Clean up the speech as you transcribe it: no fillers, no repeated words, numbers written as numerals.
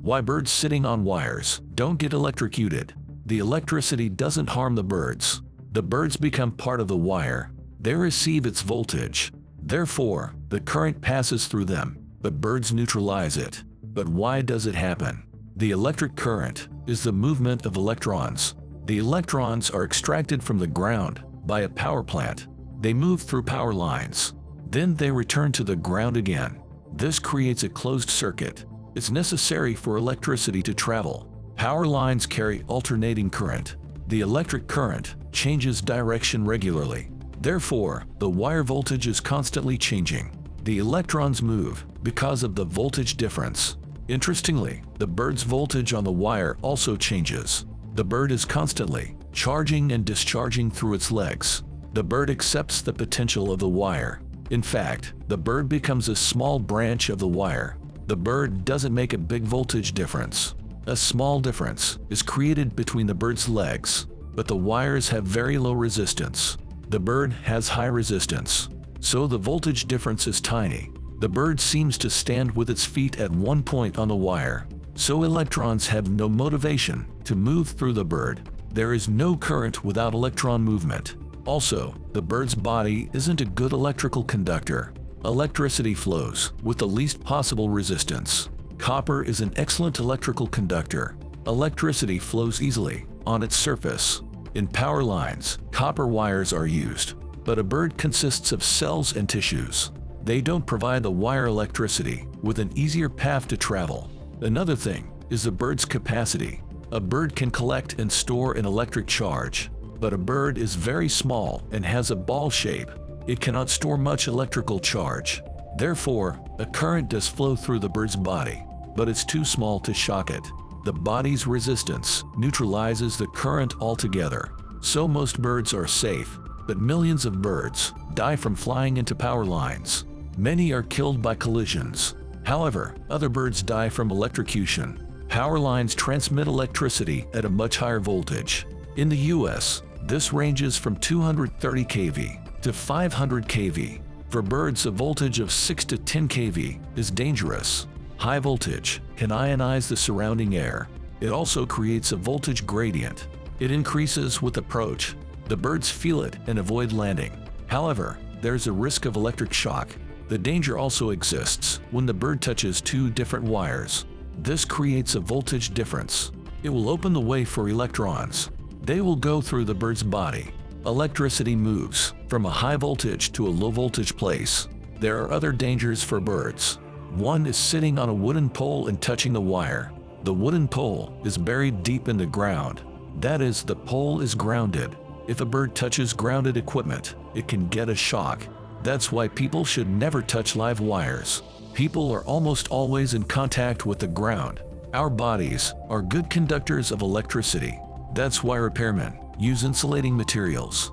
Why birds sitting on wires don't get electrocuted. The electricity doesn't harm the birds. The birds become part of the wire. They receive its voltage. Therefore, the current passes through them, but birds neutralize it. But why does it happen? The electric current is the movement of electrons. The electrons are extracted from the ground by a power plant. They move through power lines. Then they return to the ground again. This creates a closed circuit. It's necessary for electricity to travel. Power lines carry alternating current. The electric current changes direction regularly. Therefore, the wire voltage is constantly changing. The electrons move because of the voltage difference. Interestingly, the bird's voltage on the wire also changes. The bird is constantly charging and discharging through its legs. The bird accepts the potential of the wire. In fact, the bird becomes a small branch of the wire. The bird doesn't make a big voltage difference. A small difference is created between the bird's legs, but the wires have very low resistance. The bird has high resistance, so the voltage difference is tiny. The bird seems to stand with its feet at one point on the wire, so electrons have no motivation to move through the bird. There is no current without electron movement. Also, the bird's body isn't a good electrical conductor. Electricity flows with the least possible resistance. Copper is an excellent electrical conductor. Electricity flows easily on its surface. In power lines, copper wires are used, but a bird consists of cells and tissues. They don't provide the wire electricity with an easier path to travel. Another thing is the bird's capacity. A bird can collect and store an electric charge, but a bird is very small and has a ball shape. It cannot store much electrical charge. Therefore, a current does flow through the bird's body, but it's too small to shock it. The body's resistance neutralizes the current altogether. So most birds are safe, but millions of birds die from flying into power lines. Many are killed by collisions. However, other birds die from electrocution. Power lines transmit electricity at a much higher voltage. In the US, this ranges from 230 kV to 500 kV. For birds, a voltage of 6 to 10 kV is dangerous. High voltage can ionize the surrounding air. It also creates a voltage gradient. It increases with approach. The birds feel it and avoid landing. However, there's a risk of electric shock. The danger also exists when the bird touches two different wires. This creates a voltage difference. It will open the way for electrons. They will go through the bird's body. Electricity moves from a high voltage to a low voltage place. There are other dangers for birds. One is sitting on a wooden pole and touching the wire. The wooden pole is buried deep in the ground. That is, the pole is grounded. If a bird touches grounded equipment, it can get a shock. That's why people should never touch live wires. People are almost always in contact with the ground. Our bodies are good conductors of electricity. That's why repairmen use insulating materials.